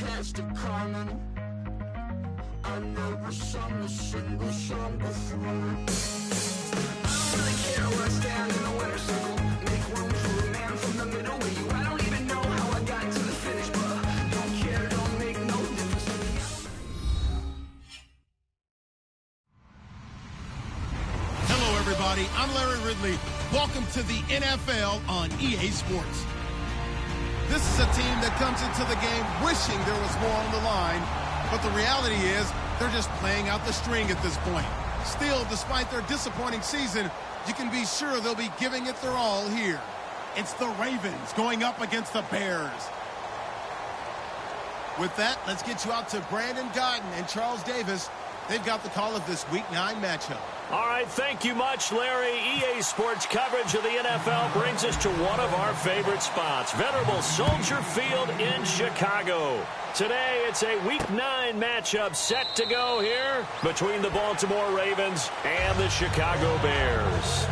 catch the coming. I never sung a single song before. I don't really care where I stand in the winner's circle. Make room for a man from the middle with you. I don't even know how I got to the finish, but don't care, don't make no difference. Hello, everybody. I'm Larry Ridley. Welcome to the NFL on EA Sports. This is a team that comes into the game wishing there was more on the line, but the reality is they're just playing out the string at this point. Still, despite their disappointing season, you can be sure they'll be giving it their all here. It's the Ravens going up against the Bears. With that, let's get you out to Brandon Godden and Charles Davis. They've got the call of this Week 9 matchup. All right, thank you much, Larry. EA Sports coverage of the NFL brings us to one of our favorite spots, venerable Soldier Field in Chicago. Today, it's a Week 9 matchup set to go here between the Baltimore Ravens and the Chicago Bears.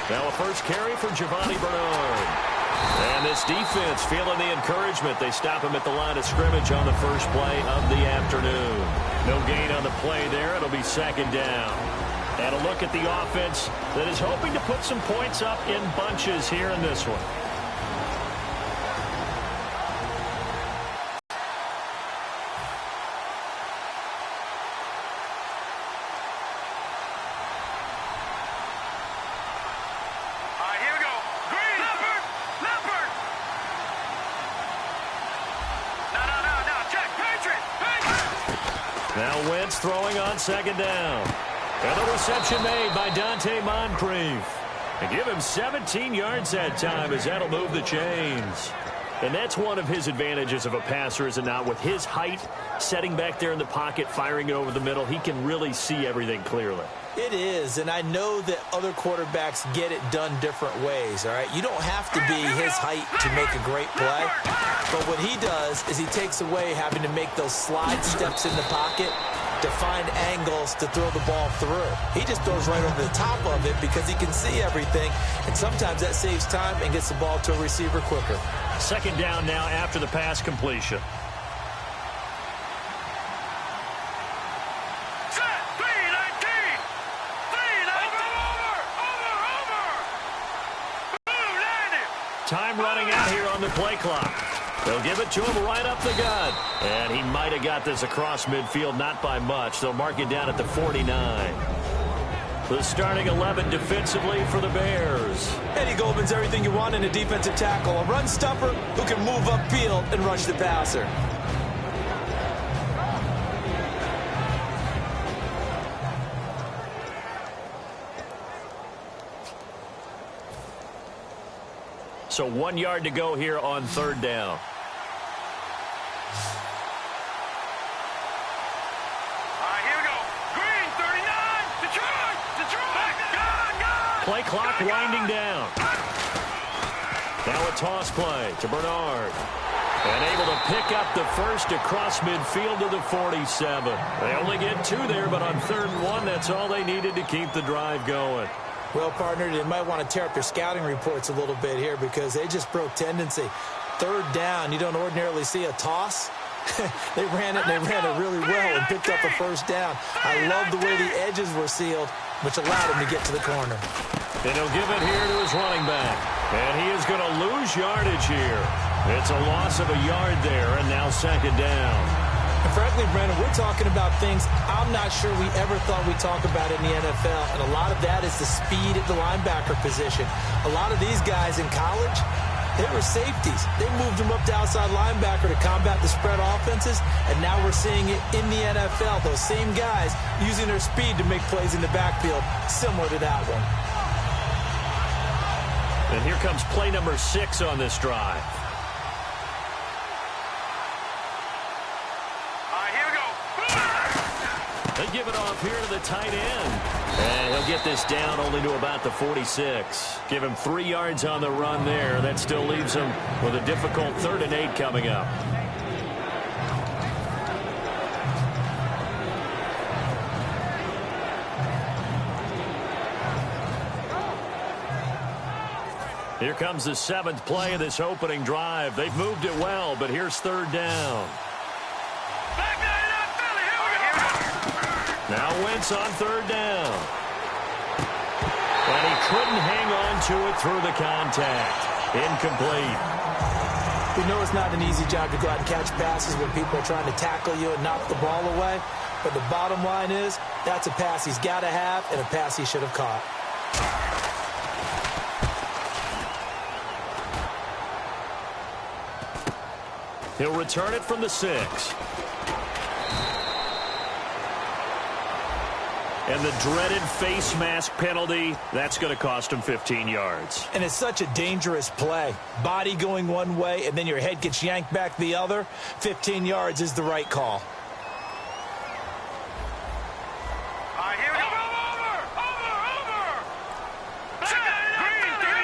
Now a first carry for Giovanni Bernard. And this defense feeling the encouragement. They stop him at the line of scrimmage on the first play of the afternoon. No gain on the play there. It'll be second down. And a look at the offense that is hoping to put some points up in bunches here in this one. Now Wentz throwing on second down. And a reception made by Dante Moncrief. And give him 17 yards that time as that'll move the chains. And that's one of his advantages of a passer, is it not? With his height, setting back there in the pocket, firing it over the middle, he can really see everything clearly. It is, and I know that other quarterbacks get it done different ways, all right? You don't have to be his height to make a great play, but what he does is he takes away having to make those slide steps in the pocket to find angles to throw the ball through. He just throws right over the top of it because he can see everything, and sometimes that saves time and gets the ball to a receiver quicker. Second down now after the pass completion. Time running out here on the play clock. They'll give it to him right up the gut. And he might have got this across midfield, not by much. They'll mark it down at the 49. The starting 11 defensively for the Bears. Eddie Goldman's everything you want in a defensive tackle. A run stopper who can move upfield and rush the passer. So 1 yard to go here on third down. Here we go. Green, 39. Detroit. Go. Play clock winding down. Now a toss play to Bernard. And able to pick up the first across midfield to the 47. They only get 2 there, but on 3rd and 1, that's all they needed to keep the drive going. Well, partner, they might want to tear up your scouting reports a little bit here because they just broke tendency. 3rd down, you don't ordinarily see a toss. They ran it, and they ran it really well and picked up a first down. I love the way the edges were sealed, which allowed him to get to the corner. And he'll give it here to his running back. And he is going to lose yardage here. It's a loss of a yard there, and now second down. And frankly, Brandon, we're talking about things I'm not sure we ever thought we'd talk about in the NFL, and a lot of that is the speed at the linebacker position. A lot of these guys in college, they were safeties. They moved them up to outside linebacker to combat the spread offenses, and now we're seeing it in the NFL. Those same guys using their speed to make plays in the backfield, similar to that one. And here comes play number 6 on this drive. They give it off here to the tight end. And he'll get this down only to about the 46. Give him 3 yards on the run there. That still leaves him with a difficult 3rd and 8 coming up. Here comes the 7th play of this opening drive. They've moved it well, but here's 3rd down. Now Wentz on 3rd down. And he couldn't hang on to it through the contact. Incomplete. We know it's not an easy job to go out and catch passes when people are trying to tackle you and knock the ball away. But the bottom line is, that's a pass he's got to have and a pass he should have caught. He'll return it from the 6. And the dreaded face mask penalty, that's going to cost him 15 yards. And it's such a dangerous play. Body going one way, and then your head gets yanked back the other. 15 yards is the right call.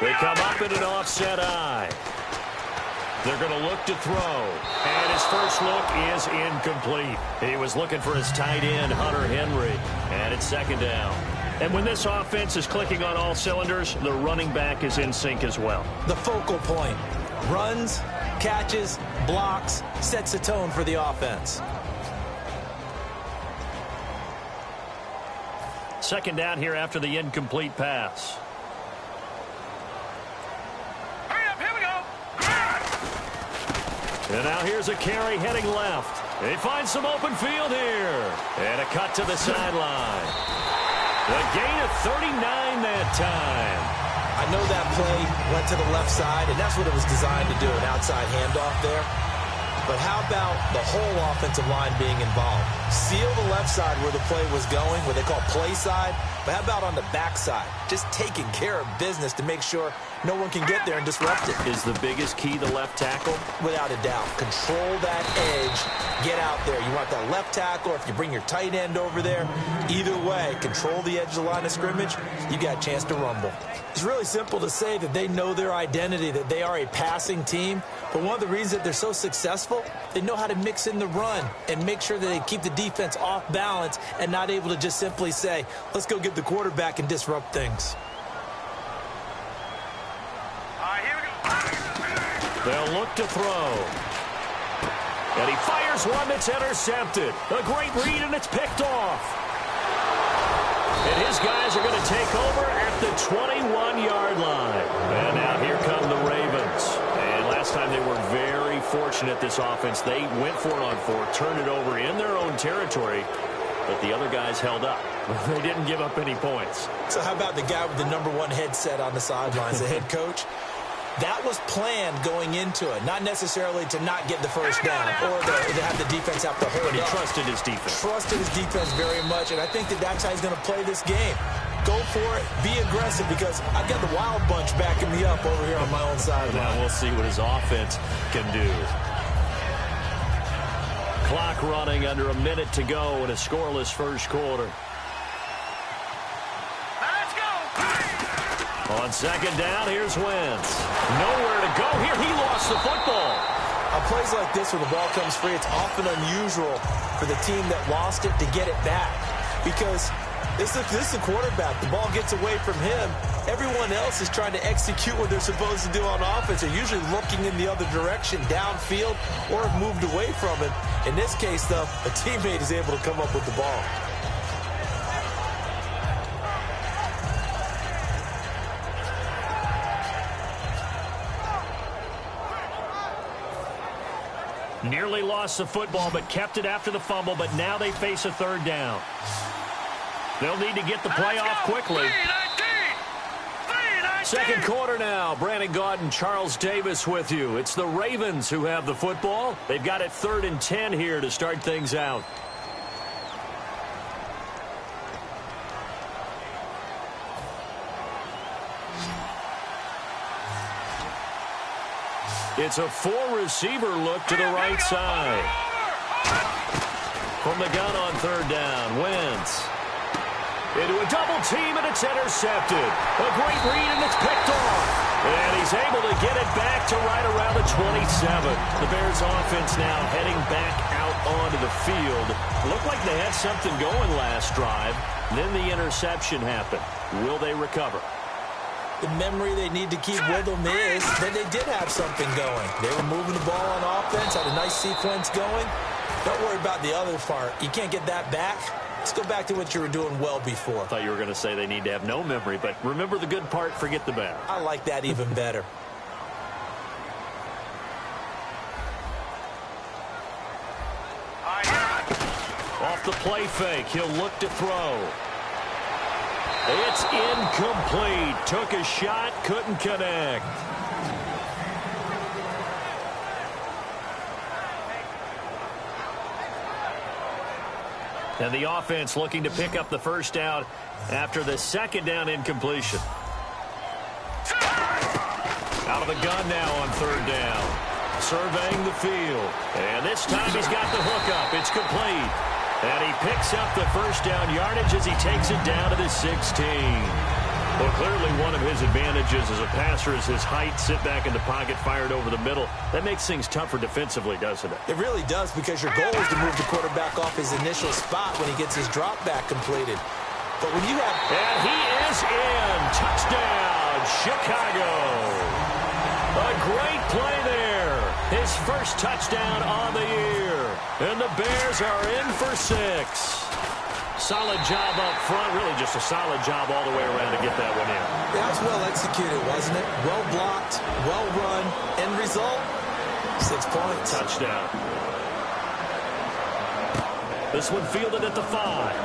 They come up in an offset eye. They're going to look to throw. And his first look is incomplete. He was looking for his tight end, Hunter Henry. And it's 2nd down. And when this offense is clicking on all cylinders, the running back is in sync as well. The focal point. Runs, catches, blocks, sets the tone for the offense. 2nd down here after the incomplete pass. And now here's a carry heading left. They find some open field here. And a cut to the sideline. The gain of 39 that time. I know that play went to the left side, and that's what it was designed to do, an outside handoff there. But how about the whole offensive line being involved? Seal the left side where the play was going, what they call play side. But how about on the back side? Just taking care of business to make sure no one can get there and disrupt it. Is the biggest key the left tackle? Without a doubt. Control that edge. Get out there. You want that left tackle, or if you bring your tight end over there, either way, control the edge of the line of scrimmage, you got a chance to rumble. It's really simple to say that they know their identity, that they are a passing team. But one of the reasons that they're so successful, they know how to mix in the run and make sure that they keep the defense off balance and not able to just simply say, let's go get the quarterback and disrupt things. They'll look to throw. And he fires one that's intercepted. A great read, and it's picked off. And his guys are going to take over at the 21-yard line. And now here come the Ravens. And last time they were very fortunate, this offense. They went for it on 4, turned it over in their own territory, but the other guys held up. They didn't give up any points. So how about the guy with the #1 headset on the sidelines, the head coach? That was planned going into it, not necessarily to not get the first down or to have the defense have to hold But he up. trusted his defense. Trusted his defense very much, and I think that that's how he's going to play this game. Go for it, be aggressive, because I've got the wild bunch backing me up over here on my own sideline. Now we'll see what his offense can do. Clock running under a minute to go in a scoreless first quarter. On 2nd down, here's Wentz. Nowhere to go here. He lost the football. On plays like this where the ball comes free, it's often unusual for the team that lost it to get it back. Because this is the quarterback. The ball gets away from him. Everyone else is trying to execute what they're supposed to do on offense. They're usually looking in the other direction, downfield, or have moved away from him. In this case, though, a teammate is able to come up with the ball. Nearly lost the football, but kept it after the fumble, but now they face a 3rd down. They'll need to get the play off quickly. 2nd quarter now. Brandon Gaudin, Charles Davis with you. It's the Ravens who have the football. They've got it 3rd and 10 here to start things out. It's a 4-receiver look to the right side. From the gun on third down, Wentz. Into a double team, and it's intercepted. A great read, and it's picked off. And he's able to get it back to right around the 27. The Bears offense now heading back out onto the field. Looked like they had something going last drive. Then the interception happened. Will they recover? The memory they need to keep with them is that they did have something going. They were moving the ball on offense, had a nice sequence going. Don't worry about the other part. You can't get that back. Let's go back to what you were doing well before. I thought you were going to say they need to have no memory, but remember the good part, forget the bad. I like that even better. Off the play fake, he'll look to throw. It's incomplete. Took a shot, couldn't connect. And the offense looking to pick up the first down after the second down incompletion. Out of the gun now on third down. Surveying the field. And this time he's got the hook up. It's complete. And he picks up the first down yardage as he takes it down to the 16. Well, clearly one of his advantages as a passer is his height, sit back in the pocket, fired over the middle. That makes things tougher defensively, doesn't it? It really does, because your goal is to move the quarterback off his initial spot when he gets his drop back completed. But when you have... And he is in. Touchdown, Chicago. A great play there. His first touchdown on the year. And the Bears are in for 6. Solid job up front. Really just a solid job all the way around to get that one in. That was well executed, wasn't it? Well blocked, well run. End result, 6 points. Touchdown. This one fielded at the 5.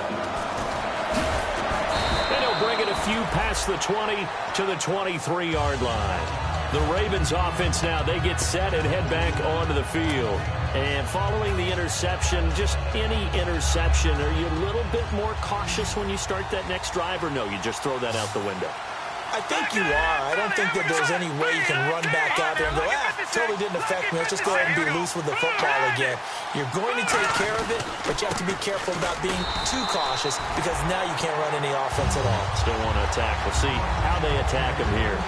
And he'll bring it a few past the 20 to the 23-yard line. The Ravens offense now, they get set and head back onto the field. And following the interception, just any interception, are you a little bit more cautious when you start that next drive, or no, you just throw that out the window? I think you are. I don't think that there's any way you can run back out there and go, totally didn't affect me. Let's just go ahead and be loose with the football again. You're going to take care of it, but you have to be careful about being too cautious, because now you can't run any offense at all. Still want to attack. We'll see how they attack him here.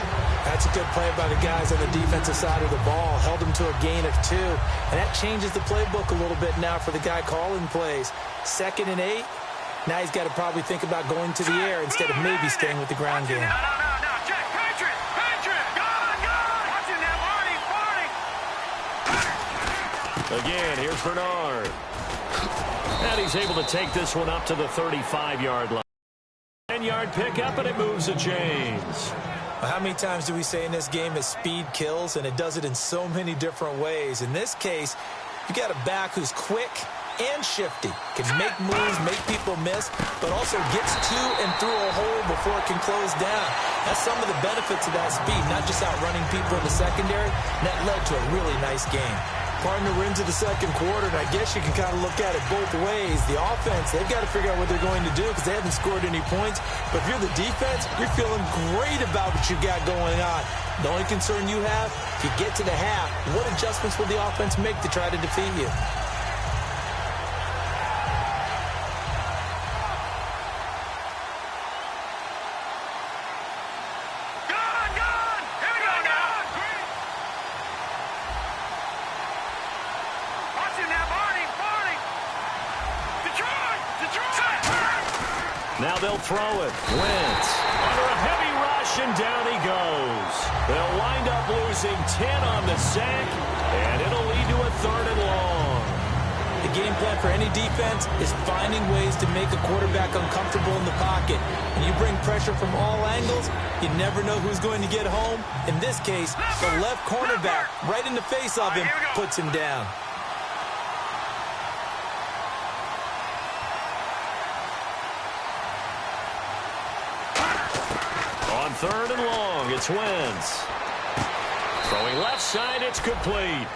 That's a good play by the guys on the defensive side of the ball. Held him to a gain of 2. And that changes the playbook a little bit now for the guy calling plays. 2nd and 8. Now he's got to probably think about going to the air instead of maybe staying with the ground game. Again, here's Bernard. And he's able to take this one up to the 35-yard line. 10-yard pickup, and it moves the chains. How many times do we say in this game that speed kills, and it does it in so many different ways? In this case, you got a back who's quick and shifty, can make moves, make people miss, but also gets to and through a hole before it can close down. That's some of the benefits of that speed, not just outrunning people in the secondary, and that led to a really nice game. Partner, we're into the second quarter, and I guess you can kind of look at it both ways. The offense, they've got to figure out what they're going to do because they haven't scored any points. But if you're the defense, you're feeling great about what you got going on. The only concern you have, if you get to the half, what adjustments will the offense make to try to defeat you? Now they'll throw it. Wentz under a heavy rush, and down he goes. They'll wind up losing 10 on the sack, and it'll lead to a 3rd and long. The game plan for any defense is finding ways to make a quarterback uncomfortable in the pocket. When you bring pressure from all angles, you never know who's going to get home. In this case, the left cornerback, right in the face of him, puts him down. On 3rd and long, it's Wentz. Throwing left side, it's complete.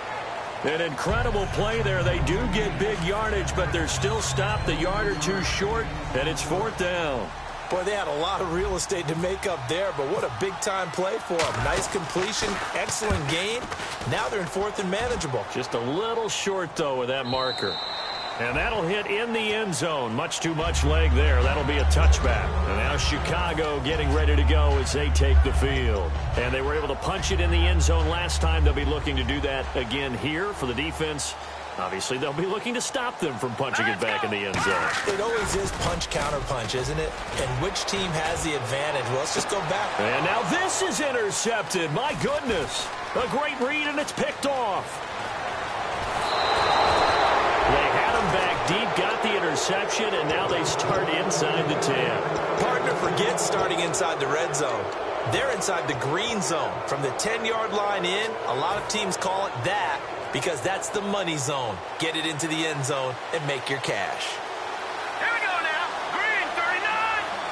An incredible play there. They do get big yardage, but they're still stopped a yard or 2 short, and it's 4th down. Boy, they had a lot of real estate to make up there, but what a big-time play for them. Nice completion, excellent gain. Now they're in 4th and manageable. Just a little short, though, with that marker. And that'll hit in the end zone. Much too much leg there. That'll be a touchback. And now Chicago getting ready to go as they take the field. And they were able to punch it in the end zone last time. They'll be looking to do that again here for the defense. Obviously, they'll be looking to stop them from punching it back in the end zone. It always is punch-counter-punch, isn't it? And which team has the advantage? Well, let's just go back. And now this is intercepted. My goodness. A great read, and it's picked off. They had him back deep, got the interception, and now they start inside the 10. Partner forgets starting inside the red zone. They're inside the green zone. From the 10-yard line in, a lot of teams call it that because that's the money zone. Get it into the end zone and make your cash. Here we go now. Green 39.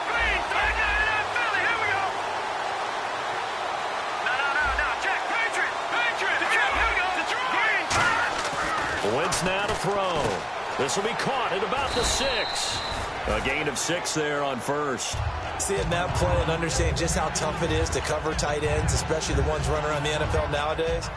Green 39. Philly. Here we go. No. Check. Patriot. Detroit. Here we go. Detroit. Green. Wentz now to throw. This will be caught at about the 6. A gain of 6 there on first. Seeing that play and understand just how tough it is to cover tight ends, especially the ones running around the NFL nowadays,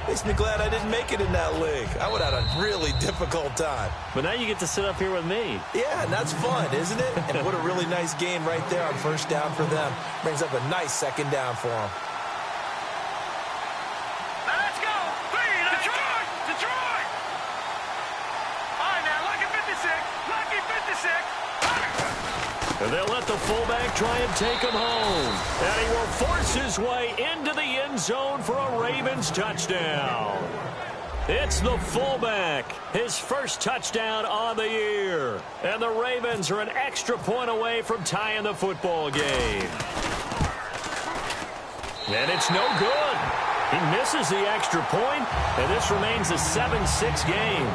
makes me glad I didn't make it in that league. I would have had a really difficult time. But now you get to sit up here with me. Yeah, and that's fun, isn't it? And what a really nice gain right there on first down for them. Brings up a nice second down for them. Let's go. Detroit. All right, now, lucky 56. And they'll let the fullback try and take him home. And he will force his way into the end zone for a Ravens touchdown. It's the fullback, his first touchdown on the year. And the Ravens are an extra point away from tying the football game. And it's no good. He misses the extra point, and this remains a 7-6 game.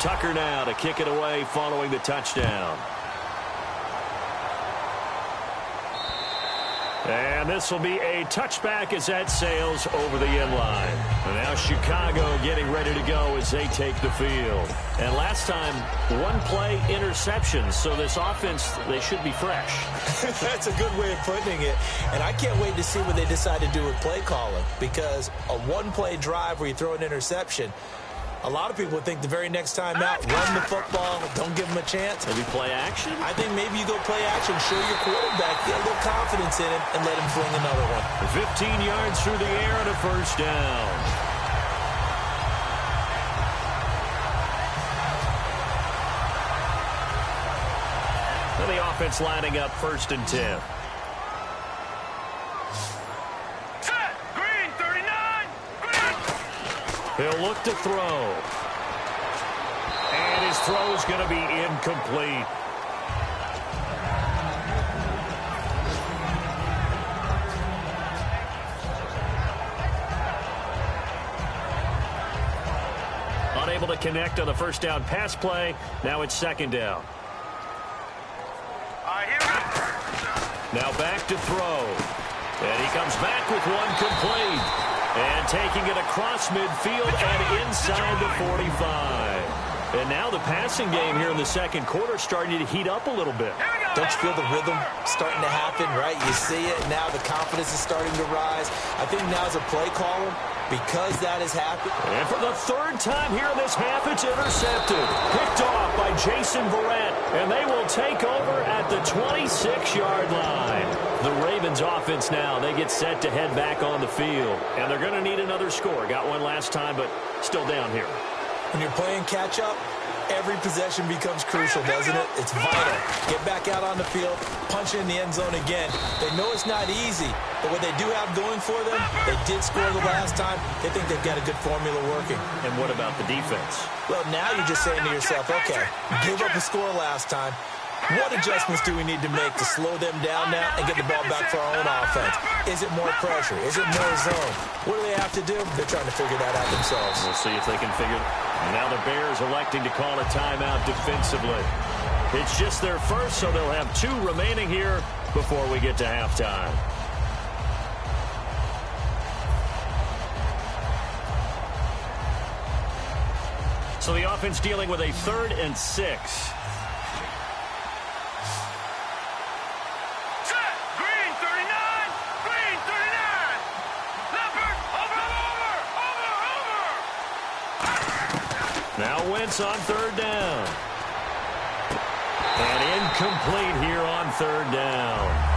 Tucker now to kick it away following the touchdown. And this will be a touchback as that sails over the end line. And now Chicago getting ready to go as they take the field. And last time, one play interception. So this offense, they should be fresh. That's a good way of putting it. And I can't wait to see what they decide to do with play calling. Because a one-play drive where you throw an interception, a lot of people think the very next time out, run the football, don't give them a chance. Maybe play action? I think maybe you go play action, show your quarterback, get a little confidence in him, and let him fling another one. 15 yards through the air and a first down. And the offense lining up 1st and 10. He'll look to throw. And his throw is going to be incomplete. Unable to connect on the first down pass play. Now it's 2nd down. Now back to throw. And he comes back with one complete. And taking it across midfield and inside the 45. And now the passing game here in the second quarter starting to heat up a little bit. Don't you feel the rhythm starting to happen, right? You see it now. The confidence is starting to rise. I think now as a play caller, because that has happened. And for the 3rd time here in this half, it's intercepted. Picked off by Jason Verrett. And they will take over at the 26-yard line. The Ravens offense now, they get set to head back on the field. And they're going to need another score. Got one last time, but still down here. When you're playing catch-up, every possession becomes crucial, doesn't it? It's vital. Get back out on the field, punch it in the end zone again. They know it's not easy, but what they do have going for them, they did score the last time. They think they've got a good formula working. And what about the defense? Well, now you're just saying to yourself, okay, give up a score last time. What adjustments do we need to make to slow them down now and get the ball back for our own offense? Is it more pressure? Is it more zone? What do they have to do? They're trying to figure that out themselves. We'll see if they can figure it. Now the Bears electing to call a timeout defensively. It's just their first, so they'll have 2 remaining here before we get to halftime. So the offense dealing with a 3rd and 6. Now Wentz on third down. And incomplete here on third down.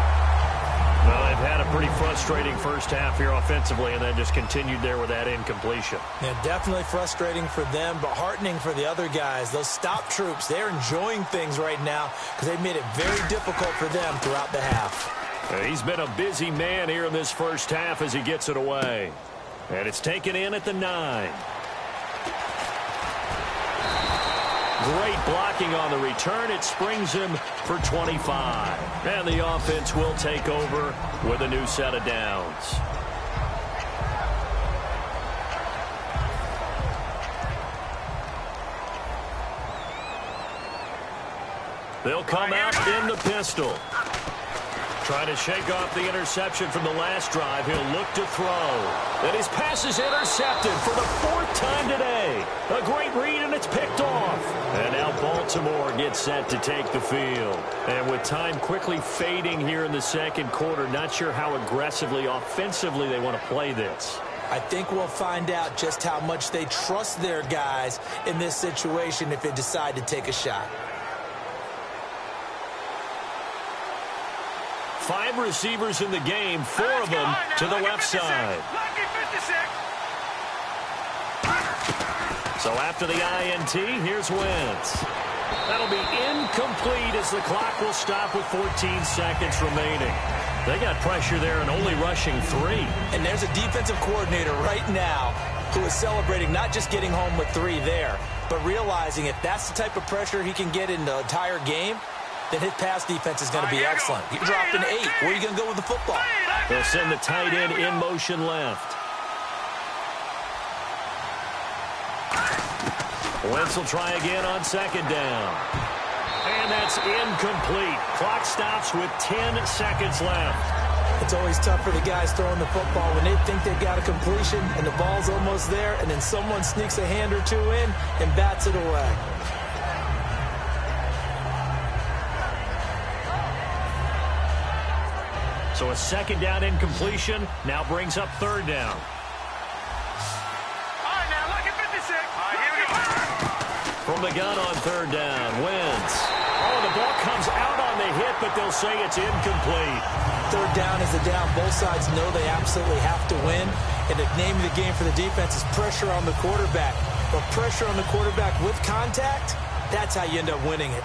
Well, they've had a pretty frustrating first half here offensively, and then just continued there with that incompletion. Yeah, definitely frustrating for them, but heartening for the other guys. Those stop troops, they're enjoying things right now because they've made it very difficult for them throughout the half. He's been a busy man here in this first half as he gets it away. And it's taken in at the 9. Great blocking on the return. It springs him for 25. And the offense will take over with a new set of downs. They'll come out in the pistol. Trying to shake off the interception from the last drive. He'll look to throw. And his pass is intercepted for the 4th time today. A great read, and it's picked off. And now Baltimore gets set to take the field. And with time quickly fading here in the second quarter, not sure how aggressively, offensively they want to play this. I think we'll find out just how much they trust their guys in this situation if they decide to take a shot. 5 receivers in the game, 4 of them to the left side. So after the INT, here's Wentz. That'll be incomplete as the clock will stop with 14 seconds remaining. They got pressure there and only rushing 3. And there's a defensive coordinator right now who is celebrating not just getting home with 3 there, but realizing if that's the type of pressure he can get in the entire game, then his pass defense is going to be excellent. He dropped an 8. Where are you going to go with the football? They'll send the tight end in motion left. Wentz will try again on second down. And that's incomplete. Clock stops with 10 seconds left. It's always tough for the guys throwing the football when they think they've got a completion and the ball's almost there, and then someone sneaks a hand or 2 in and bats it away. So a second down incompletion now brings up third down. All right, now look at 56. All right, here we go. From the gun on third down, Wentz. Oh, the ball comes out on the hit, but they'll say it's incomplete. Third down is a down. Both sides know they absolutely have to win. And the name of the game for the defense is pressure on the quarterback. But pressure on the quarterback with contact, that's how you end up winning it.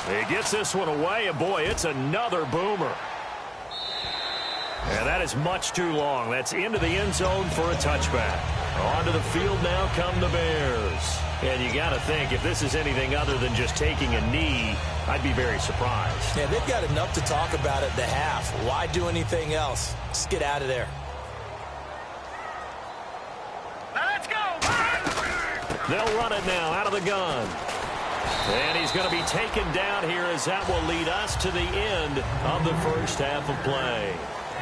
He gets this one away, and boy, it's another boomer. And that is much too long. That's into the end zone for a touchback. Onto the field now come the Bears. And you got to think, if this is anything other than just taking a knee, I'd be very surprised. Yeah, they've got enough to talk about at the half. Why do anything else? Just get out of there. Now let's go. They'll run it now out of the gun. And he's going to be taken down here as that will lead us to the end of the first half of play.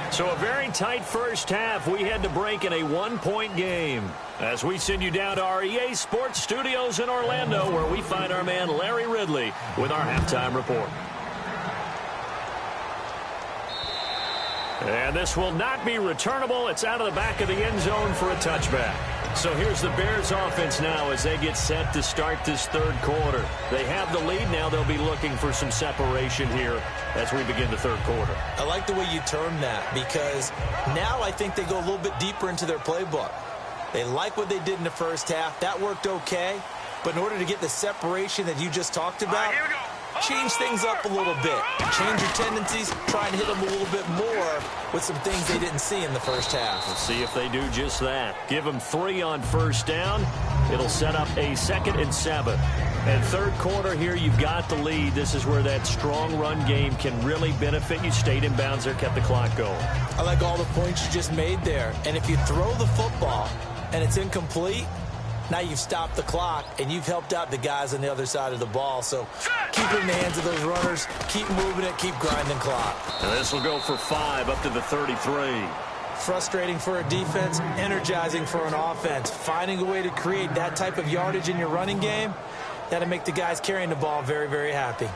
So a very tight first half. We had to break in a 1-point game as we send you down to our EA Sports Studios in Orlando, where we find our man Larry Ridley with our halftime report. And this will not be returnable. It's out of the back of the end zone for a touchback. So here's the Bears offense now as they get set to start this third quarter. They have the lead now. They'll be looking for some separation here as we begin the third quarter. I like the way you term that because now I think they go a little bit deeper into their playbook. They like what they did in the first half. That worked okay. But in order to get the separation that you just talked about, Here we go. change things up a little bit. Change your tendencies. Try and hit them a little bit more with some things they didn't see in the first half. Let's see if they do just that. Give them 3 on first down. It'll set up a 2nd and 7. And third quarter here, you've got the lead. This is where that strong run game can really benefit you. Stayed in bounds there, kept the clock going. I like all the points you just made there. And if you throw the football and it's incomplete, now you've stopped the clock, and you've helped out the guys on the other side of the ball. So keep it in the hands of those runners. Keep moving it. Keep grinding clock. And this will go for 5 up to the 33. Frustrating for a defense, energizing for an offense. Finding a way to create that type of yardage in your running game, that'll make the guys carrying the ball very, very happy.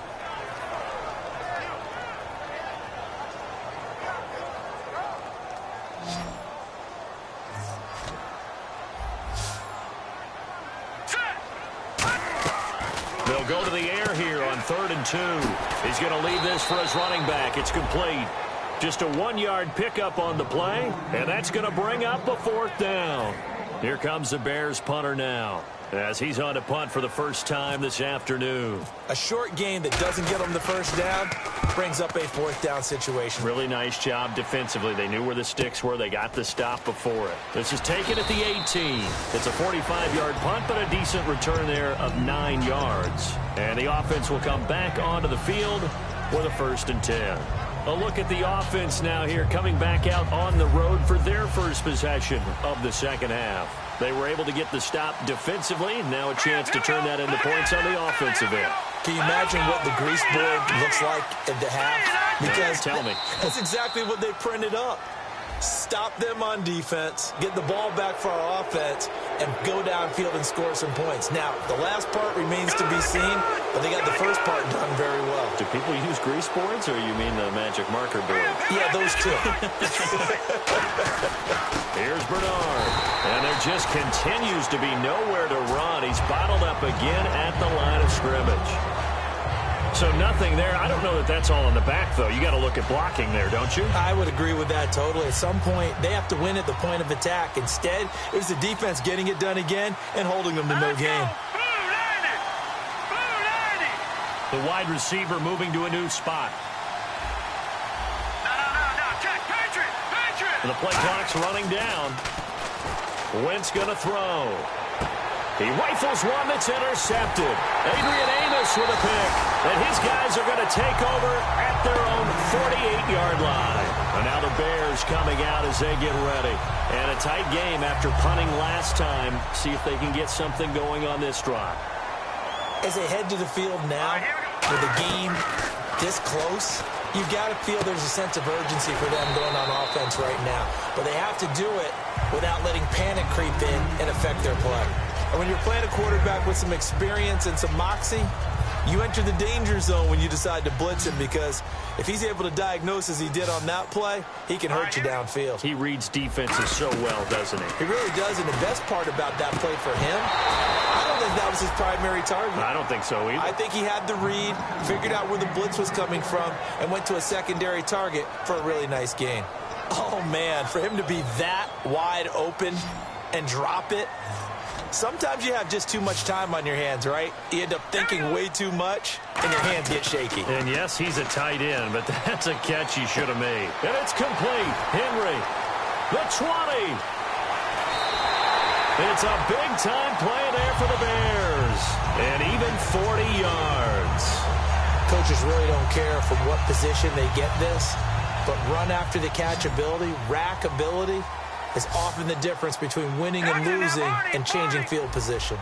the air here on 3rd and 2. He's going to leave this for his running back. It's complete. Just a 1-yard pickup on the play, and that's going to bring up a 4th down. Here comes the Bears punter now, as he's on to punt for the first time this afternoon. A short game that doesn't get him the first down brings up a 4th down situation. Really nice job defensively. They knew where the sticks were. They got the stop before it. This is taken at the 18. It's a 45-yard punt, but a decent return there of 9 yards. And the offense will come back onto the field for the 1st and 10. A look at the offense now here, coming back out on the road for their first possession of the second half. They were able to get the stop defensively, and now a chance to turn that into points on the offensive end. Can you imagine what the grease board looks like at the half? Because tell me. That's exactly what they printed up. Stop them on defense, get the ball back for our offense, and go downfield and score some points. Now, the last part remains to be seen, but they got the first part done very well. Do people use grease boards, or you mean the magic marker board? Yeah, those two. Here's Bernard, and there just continues to be nowhere to run. He's bottled up again at the line of scrimmage. So nothing there. I don't know that that's all in the back, though. You got to look at blocking there, don't you? I would agree with that totally. At some point, they have to win at the point of attack. Instead, it was the defense getting it done again and holding them to no gain. The wide receiver moving to a new spot. The play clock's running down. Wentz going to throw. He rifles one that's intercepted. Adrian Amos with a pick. And his guys are going to take over at their own 48-yard line. And now the Bears coming out as they get ready. And a tight game after punting last time. See if they can get something going on this drive. As they head to the field now, with the game this close, you've got to feel there's a sense of urgency for them going on offense right now. But they have to do it without letting panic creep in and affect their play. And when you're playing a quarterback with some experience and some moxie, you enter the danger zone when you decide to blitz him, because if he's able to diagnose as he did on that play, he can hurt you downfield. He reads defenses so well, doesn't he? He really does, and the best part about that play for him, I don't think that was his primary target. I don't think so either. I think he had the read, figured out where the blitz was coming from, and went to a secondary target for a really nice gain. Oh, man, for him to be that wide open and drop it, sometimes you have just too much time on your hands, right? You end up thinking way too much, and your hands get shaky. And yes, he's a tight end, but that's a catch he should have made. And it's complete. Henry, the 20. It's a big-time play there for the Bears. And even 40 yards. Coaches really don't care from what position they get this, but run after the catch ability, rack ability, is often the difference between winning and losing and changing field position.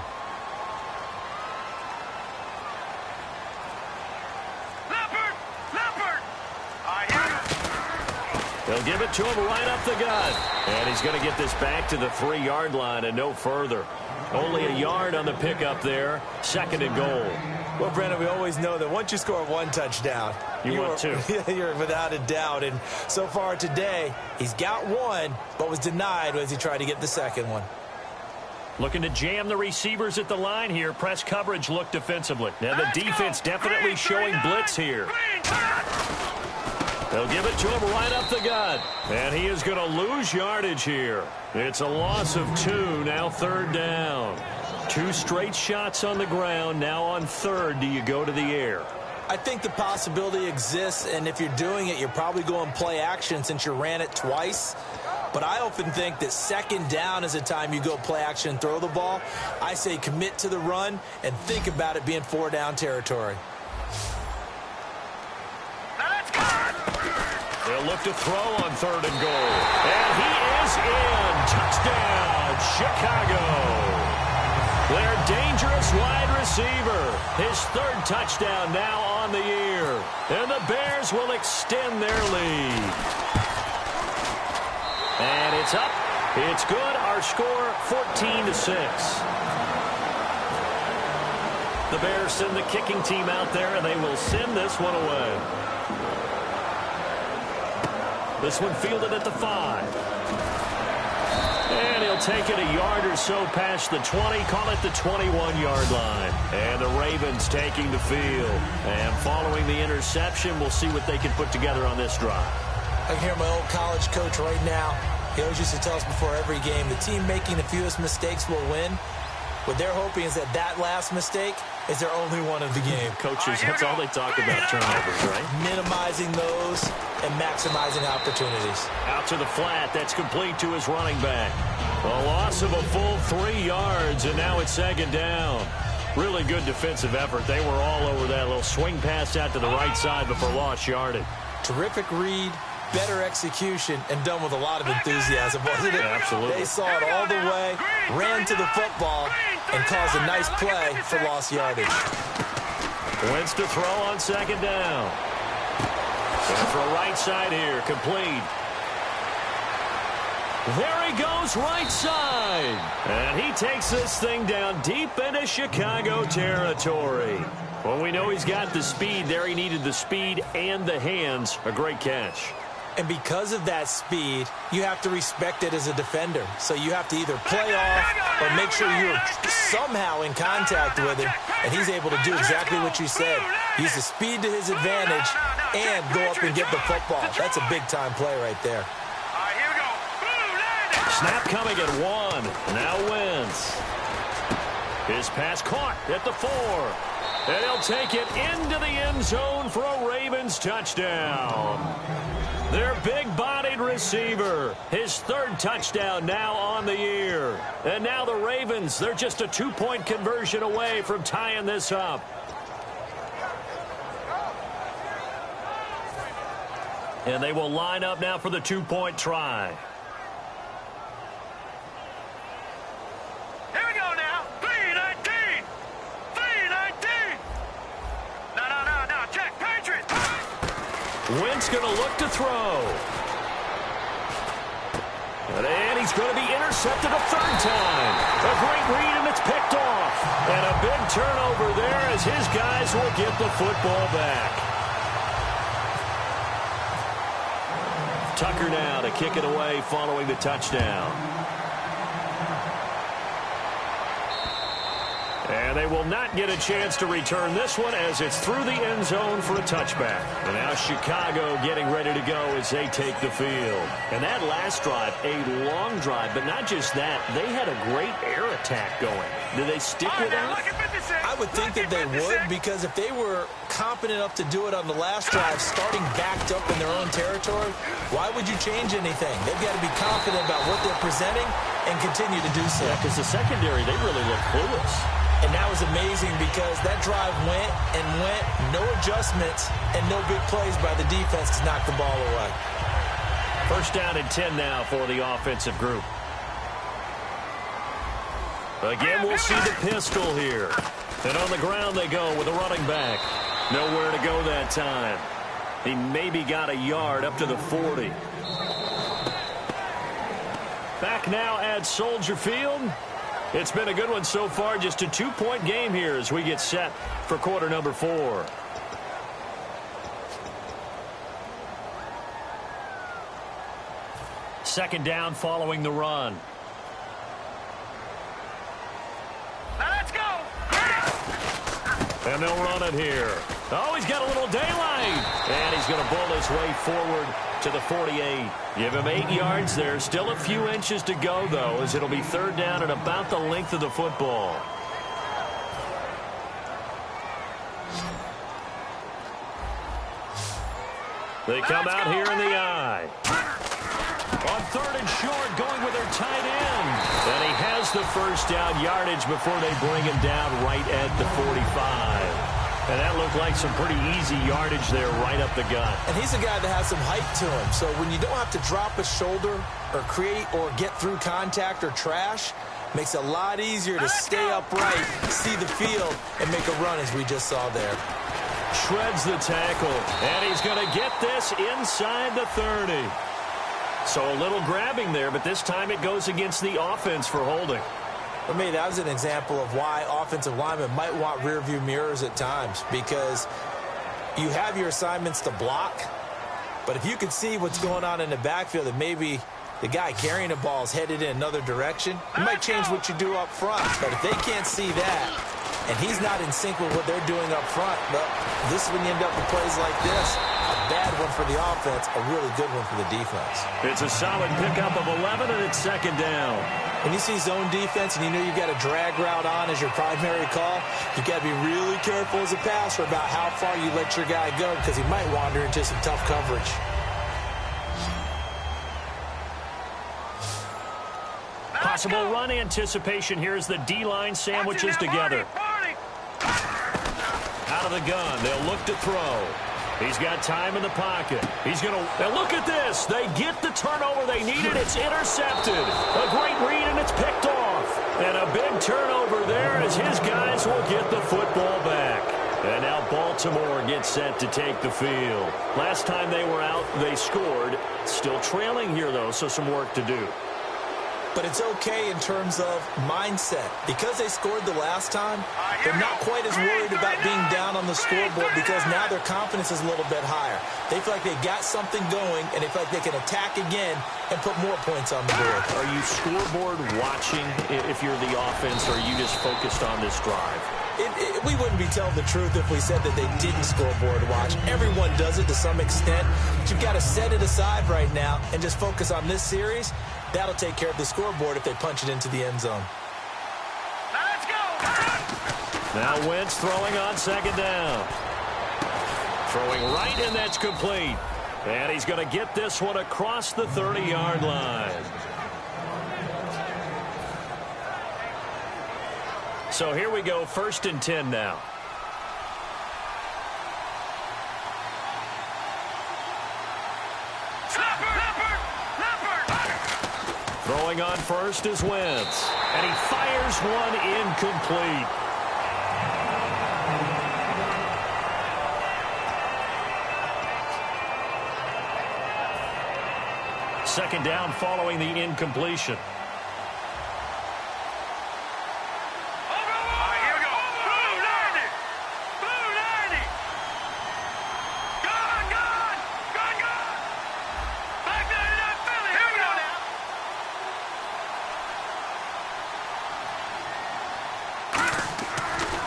They'll give it to him right up the gut. And he's going to get this back to the 3-yard line and no further. Only a yard on the pickup there. 2nd and goal. Well, Brandon, we always know that once you score one touchdown, want two. You're without a doubt. And so far today, he's got one, but was denied as he tried to get the second one. Looking to jam the receivers at the line here. Press coverage look defensively. Now the defense definitely showing blitz here. They'll give it to him right up the gut. And he is going to lose yardage here. It's a loss of 2, now 3rd down. 2 straight shots on the ground. Now on 3rd, do you go to the air? I think the possibility exists, and if you're doing it, you're probably going play action since you ran it twice. But I often think that 2nd down is the time you go play action and throw the ball. I say commit to the run and think about it being 4-down territory. They'll look to throw on 3rd and goal. And he is in. Touchdown, Chicago. Their dangerous wide receiver. His 3rd touchdown now on the year. And the Bears will extend their lead. And it's up. It's good. Our score, 14-6. The Bears send the kicking team out there, and they will send this one away. This one fielded at the 5. And he'll take it a yard or so past the 20, call it the 21-yard line. And the Ravens taking the field. And following the interception, we'll see what they can put together on this drive. I can hear my old college coach right now. He always used to tell us before every game, the team making the fewest mistakes will win. What they're hoping is that that last mistake is their only one of the game. Coaches, that's all they talk about, turnovers, right? Minimizing those and maximizing opportunities. Out to the flat. That's complete to his running back. A loss of a full 3 yards, and now it's second down. Really good defensive effort. They were all over that little swing pass out to the right side before lost yardage. Terrific read, better execution, and done with a lot of enthusiasm, wasn't it? Yeah, absolutely. They saw it all the way, ran to the football, and caused a nice play for lost yardage. Wentz to throw on second down. Going for a right side here, complete. There he goes, right side. And he takes this thing down deep into Chicago territory. Well, we know he's got the speed there. He needed the speed and the hands. A great catch. And because of that speed, you have to respect it as a defender. So you have to either play off or make sure you're somehow in contact with him. And he's able to do exactly what you said. Use the speed to his advantage and go up and get the football. That's a big-time play right there. Snap coming at 1. Now Wentz. His pass caught at the 4. And he'll take it into the end zone for a Ravens touchdown. Their big-bodied receiver, his third touchdown now on the year. And now the Ravens, they're just a 2-point conversion away from tying this up. And they will line up now for the 2-point try. Here we go now. 3-19. 3-19. No. Check. Patriots. Wentz going to look to throw. And he's going to be intercepted a third time. A great read, and it's picked off. And a big turnover there as his guys will get the football back. Tucker now to kick it away following the touchdown. And they will not get a chance to return this one as it's through the end zone for a touchback. And now Chicago getting ready to go as they take the field. And that last drive, a long drive, but not just that. They had a great air attack going. Do they stick with that? I would think that they would, because if they were competent enough to do it on the last drive, starting backed up in their own territory, why would you change anything? They've got to be confident about what they're presenting and continue to do so. Yeah, because the secondary, they really look clueless. And that was amazing because that drive went and went, no adjustments, and no big plays by the defense to knock the ball away. First down and 10 now for the offensive group. Again, we'll see the pistol here. And on the ground they go with a running back. Nowhere to go that time. He maybe got a yard up to the 40. Back now at Soldier Field. It's been a good one so far. Just a 2-point game here as we get set for quarter number 4. Second down following the run. Now let's go. And they'll run it here. Oh, he's got a little daylight. And he's going to bull his way forward to the 48. Give him 8 yards there. Still a few inches to go, though, as it'll be third down and about the length of the football. They come out here in the eye. On third and short, going with their tight end. And he has the first down yardage before they bring him down right at the 45. And that looked like some pretty easy yardage there right up the gut. And he's a guy that has some height to him. So when you don't have to drop a shoulder or create or get through contact or trash, makes it a lot easier to stay upright, see the field, and make a run as we just saw there. Shreds the tackle. And he's going to get this inside the 30. So a little grabbing there, but this time it goes against the offense for holding. For me, that was an example of why offensive linemen might want rearview mirrors at times, because you have your assignments to block, but if you could see what's going on in the backfield and maybe the guy carrying the ball is headed in another direction, you might change what you do up front. But if they can't see that, and he's not in sync with what they're doing up front, well, this is when you end up with plays like this. A bad one for the offense, a really good one for the defense. It's a solid pickup of 11, and it's second down. When you see zone defense and you know you've got a drag route on as your primary call, you've got to be really careful as a passer about how far you let your guy go because he might wander into some tough coverage. Possible run anticipation here as the D-line sandwiches together. Out of the gun, they'll look to throw. He's got time in the pocket. He's going to... Now look at this. They get the turnover they needed. It's intercepted. A great read, and it's picked off. And a big turnover there as his guys will get the football back. And now Baltimore gets set to take the field. Last time they were out, they scored. Still trailing here, though, so some work to do. But it's okay in terms of mindset. Because they scored the last time, they're not quite as worried about being down on the scoreboard because now their confidence is a little bit higher. They feel like they got something going, and they feel like they can attack again and put more points on the board. Are you scoreboard watching if you're the offense, or are you just focused on this drive? We wouldn't be telling the truth if we said that they didn't scoreboard watch. Everyone does it to some extent. But you've got to set it aside right now and just focus on this series. That'll take care of the scoreboard if they punch it into the end zone. Let's go! Now Wentz throwing on second down. Throwing right, and that's complete. And he's going to get this one across the 30-yard line. So here we go, 1st and 10 now. Throwing on first is Wentz. And he fires one incomplete. Second down following the incompletion.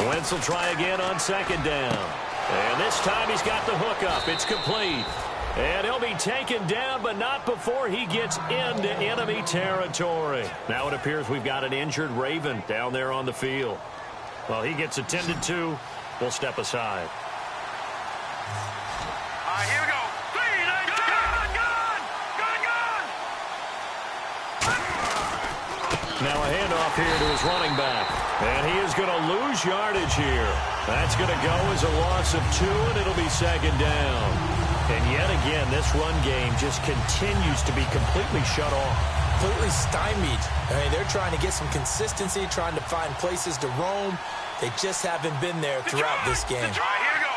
Wentz will try again on second down. And this time he's got the hook up. It's complete. And he'll be taken down, but not before he gets into enemy territory. Now it appears we've got an injured Raven down there on the field. Well, he gets attended to. We'll step aside. Here we go. Now a handoff here to his running back. And he is going to lose yardage here. That's going to go as a loss of 2, and it'll be second down. And yet again, this run game just continues to be completely shut off. Completely stymied. I mean, they're trying to get some consistency, trying to find places to roam. They just haven't been there throughout this game. Here we go.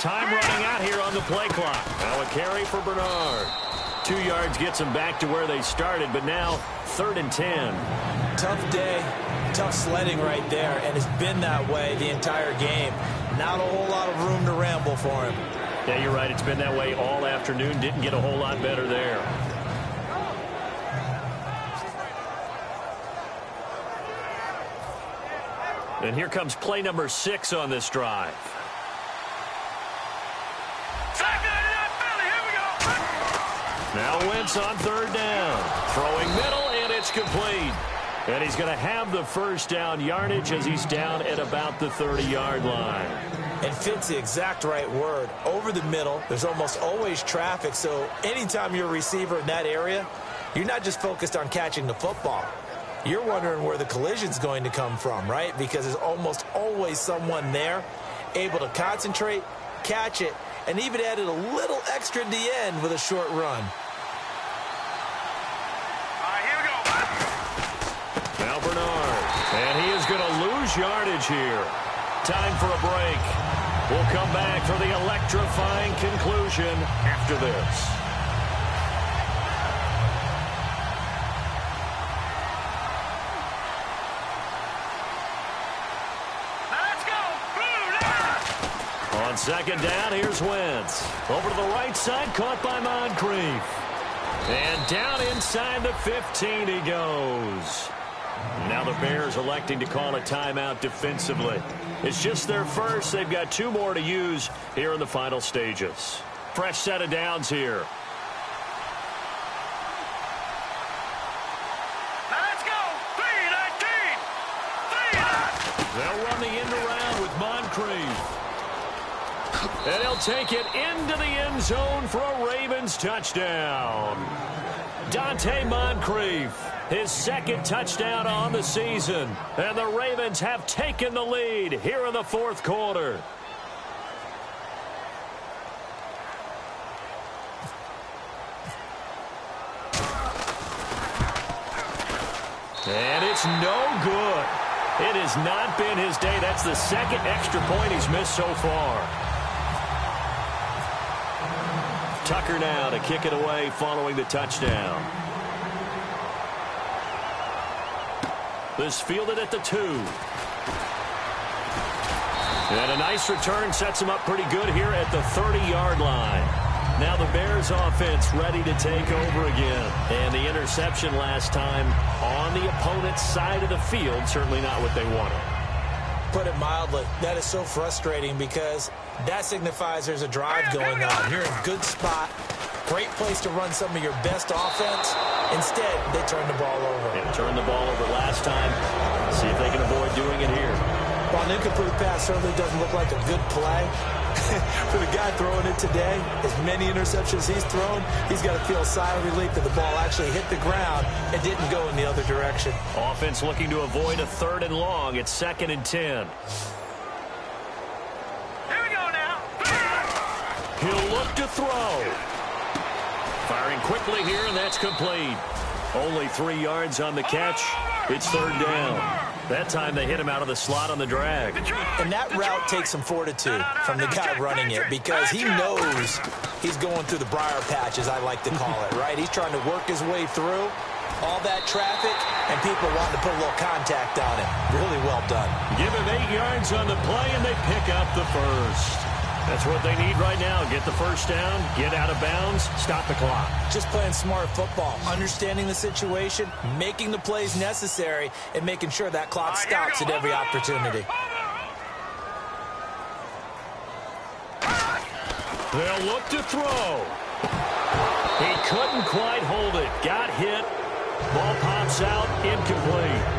Time running out here on the play clock. Now a carry for Bernard. 2 yards gets them back to where they started, but now 3rd and 10. Tough day, tough sledding right there, and it's been that way the entire game. Not a whole lot of room to ramble for him. Yeah, you're right. It's been that way all afternoon. Didn't get a whole lot better there. And here comes play number 6 on this drive. Now Wentz on 3rd down. Throwing middle, and it's complete. And he's going to have the first down yardage as he's down at about the 30-yard line. And fits the exact right word. Over the middle, there's almost always traffic, so anytime you're a receiver in that area, you're not just focused on catching the football. You're wondering where the collision's going to come from, right? Because there's almost always someone there able to concentrate, catch it, and even added a little extra at the end with a short run. Now Bernard, and he is going to lose yardage here. Time for a break. We'll come back for the electrifying conclusion after this. Let's go. Blue On second down, here's Wentz. Over to the right side, caught by Moncrief. And down inside the 15 he goes. Now the Bears electing to call a timeout defensively. It's just their first. They've got 2 more to use here in the final stages. Fresh set of downs here. Now let's go. 3-19. 3-19. They'll run the end around with Moncrief. And he'll take it into the end zone for a Ravens touchdown. Dante Moncrief, his second touchdown on the season. And the Ravens have taken the lead here in the fourth quarter. And it's no good. It has not been his day. That's the second extra point he's missed so far. Tucker now to kick it away following the touchdown. This fielded at the 2. And a nice return sets him up pretty good here at the 30-yard line. Now the Bears offense ready to take over again. And the interception last time on the opponent's side of the field, certainly not what they wanted. Put it mildly, that is so frustrating because that signifies there's a drive going on. You're in a good spot, great place to run some of your best offense. Instead, they turn the ball over. They turned the ball over last time. See if they can avoid doing it here. While an incomplete pass certainly doesn't look like a good play, for the guy throwing it today, as many interceptions he's thrown, he's got to feel a sigh of relief that the ball actually hit the ground and didn't go in the other direction. Offense looking to avoid a 3rd and long. It's 2nd and 10. Here we go now. He'll look to throw. Firing quickly here, and that's complete. Only 3 yards on the catch. It's 3rd down. That time they hit him out of the slot on the drag. And that route takes some fortitude from the guy running it because he knows he's going through the briar patch, as I like to call it, right? He's trying to work his way through all that traffic, and people wanting to put a little contact on it. Really well done. Give him 8 yards on the play, and they pick up the first. That's what they need right now. Get the first down, get out of bounds, stop the clock. Just playing smart football, understanding the situation, making the plays necessary, and making sure that clock stops at every opportunity. They'll look to throw. He couldn't quite hold it. Got hit. Ball pops out, incomplete.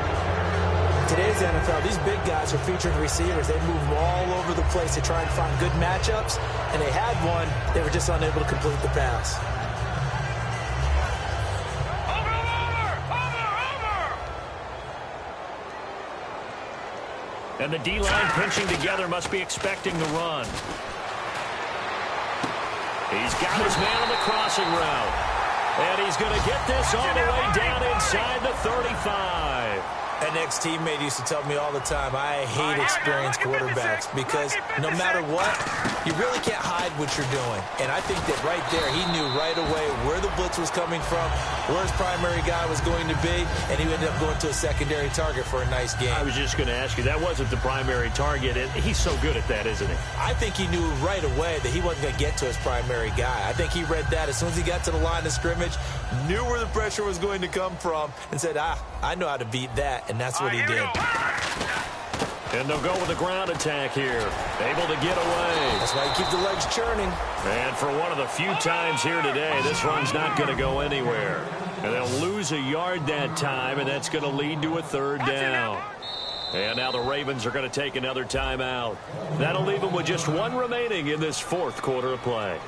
Today's NFL, these big guys are featured receivers. They move all over the place to try and find good matchups, and they had one. They were just unable to complete the pass. And the D-line pinching together must be expecting the run. He's got his man on the crossing route. And he's going to get this all the way down inside the 35. An ex-teammate used to tell me all the time, I hate experienced quarterbacks because no matter what, you really can't hide what you're doing. And I think that right there, he knew right away where the blitz was coming from, where his primary guy was going to be, and he ended up going to a secondary target for a nice game. I was just going to ask you, that wasn't the primary target, and he's so good at that, isn't he? I think he knew right away that he wasn't going to get to his primary guy. I think he read that as soon as he got to the line of scrimmage, knew where the pressure was going to come from, and said, I know how to beat that. And that's what he did. And they'll go with a ground attack here. Able to get away. That's why you keep the legs churning. And for one of the few times here today, this run's not going to go anywhere. And they'll lose a yard that time, and that's going to lead to a 3rd down. And now the Ravens are going to take another timeout. That'll leave them with just 1 remaining in this 4th quarter of play.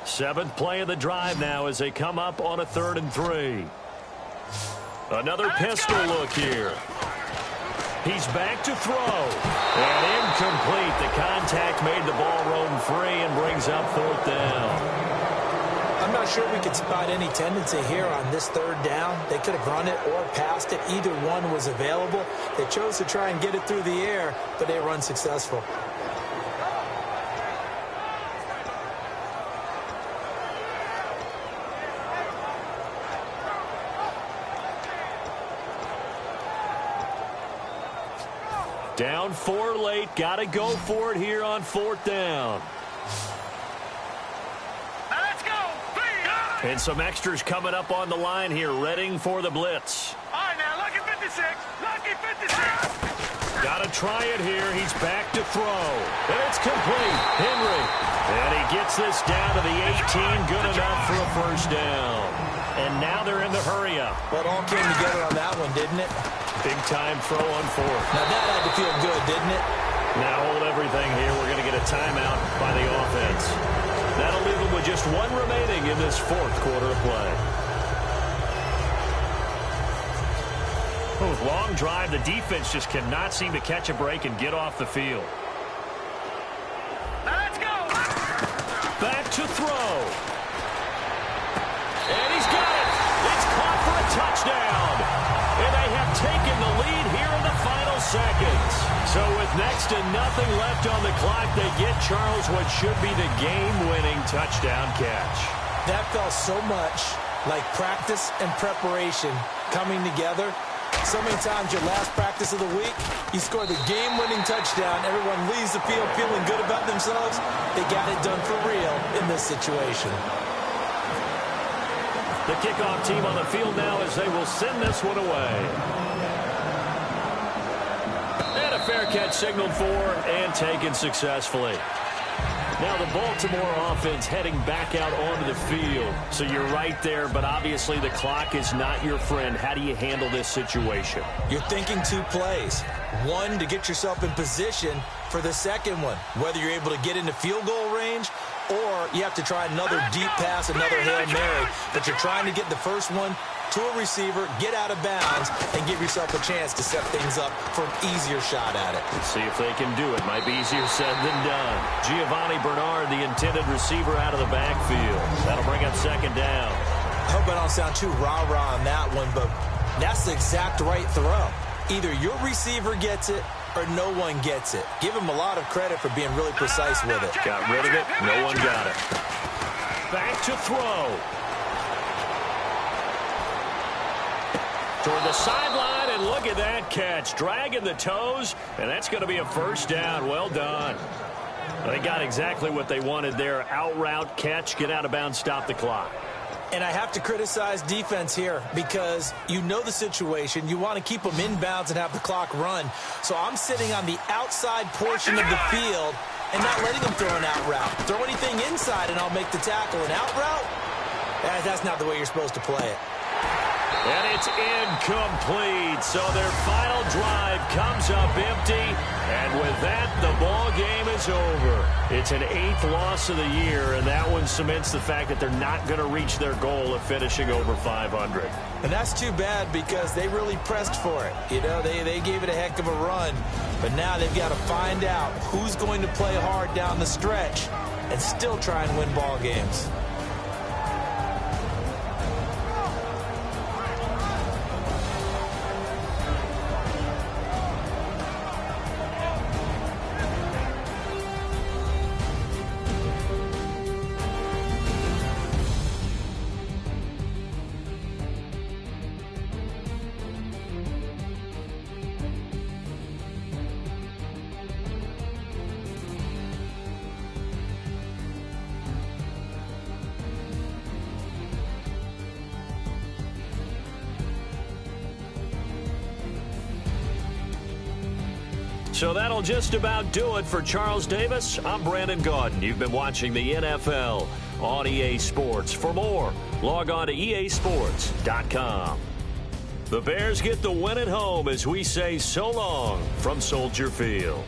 Seventh play of the drive now as they come up on a 3rd and 3. Another pistol look here. He's back to throw. And incomplete. The contact made the ball roam free and brings up 4th down. I'm not sure we could spot any tendency here on this 3rd down. They could have run it or passed it. Either one was available. They chose to try and get it through the air, but they were unsuccessful. Down 4 late. Got to go for it here on 4th down. Now let's go. 3. And some extras coming up on the line here, readying for the blitz. All right, now, lucky 56. Lucky 56. Got to try it here. He's back to throw. And it's complete. Henry. And he gets this down to the 18. Good enough for a first down. And now they're in the hurry-up. Well, it all came together on that one, didn't it? Big-time throw on 4th. Now, that had to feel good, didn't it? Now hold everything here. We're going to get a timeout by the offense. That'll leave them with just 1 remaining in this 4th quarter of play. Oh, long drive. The defense just cannot seem to catch a break and get off the field. Now let's go. Back to throw. And he's got it. It's caught for a touchdown. And they have taken the lead here in the final seconds. So with next to nothing left on the clock, they get Charles what should be the game-winning touchdown catch. That felt so much like practice and preparation coming together. So many times your last practice of the week, you score the game-winning touchdown. Everyone leaves the field feeling good about themselves. They got it done for real in this situation. The kickoff team on the field now as they will send this one away. And a fair catch signaled for and taken successfully. Now the Baltimore offense heading back out onto the field. So you're right there, but obviously the clock is not your friend. How do you handle this situation? You're thinking 2 plays. One, to get yourself in position for the second one, whether you're able to get into field goal range or you have to try another deep pass, another Hail Mary. But you're trying to get the first one to a receiver, get out of bounds, and give yourself a chance to set things up for an easier shot at it. Let's see if they can do it. Might be easier said than done. Giovanni Bernard, the intended receiver, out of the backfield. That'll bring up 2nd down. I hope I don't sound too rah-rah on that one, but that's the exact right throw. Either your receiver gets it or no one gets it. Give him a lot of credit for being really precise with it. Got rid of it. No one got it. Back to throw. Toward the sideline, and look at that catch. Dragging the toes, and that's going to be a first down. Well done. They got exactly what they wanted there. Out route, catch, get out of bounds, stop the clock. And I have to criticize defense here because you know the situation. You want to keep them inbounds and have the clock run. So I'm sitting on the outside portion of the field and not letting them throw an out route. Throw anything inside and I'll make the tackle. An out route? That's not the way you're supposed to play it. And it's incomplete. So their final drive comes up empty. And with that, the ball game is over. It's an 8th loss of the year, and that one cements the fact that they're not going to reach their goal of finishing over 500. And that's too bad because they really pressed for it. You know, they gave it a heck of a run. But now they've got to find out who's going to play hard down the stretch and still try and win ball games. So that'll just about do it for Charles Davis. I'm Brandon Gaudin. You've been watching the NFL on EA Sports. For more, log on to easports.com. The Bears get the win at home as we say so long from Soldier Field.